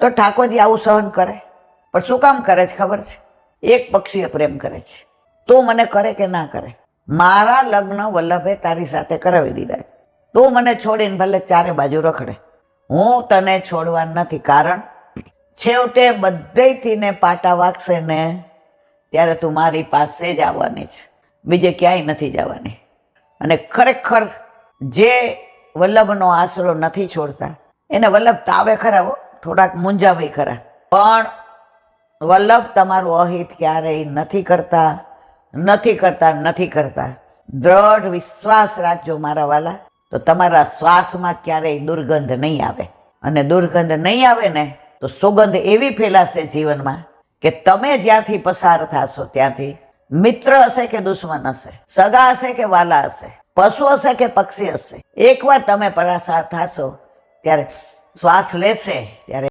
તો ઠાકોરજી આવું સહન કરે, પણ શું કામ કરે છે ખબર છે? એક પક્ષીય પ્રેમ કરે છે. તું મને કરે કે ના કરે, મારા લગ્ન વલ્લભે તારી સાથે કરાવી દીધા. તું મને છોડીને ભલે ચારે બાજુ રખડે, હું તને છોડવા નથી. કારણ છેવટે બધેથી ને પાટા વાગશે ને ત્યારે તું મારી પાસે જ આવવાની છે, બીજે ક્યાંય નથી જવાની. અને ખરેખર જે વલ્લભનો આશરો નથી છોડતા એને વલ્લભ તાવે ખરા, થોડાક મૂંઝાવે ખરા, પણ વલ્લભ તમારું અહિત ક્યારેય નથી કરતા, નથી કરતા, નથી કરતા. દ્રઢ વિશ્વાસ રાખજો મારા વાલા, તો તમારા શ્વાસમાં ક્યારેય દુર્ગંધ નહીં આવે. અને દુર્ગંધ નહીં આવે ને તો સુગંધ એવી ફેલાશે જીવનમાં કે તમે જ્યાંથી પસાર થશો ત્યાંથી મિત્ર હશે કે દુશ્મન હશે, સગા હશે કે વાલા હશે, પશુ હશે કે પક્ષી હશે, એકવાર તમે પસાર થશો ત્યારે શ્વાસ લેશે ત્યારે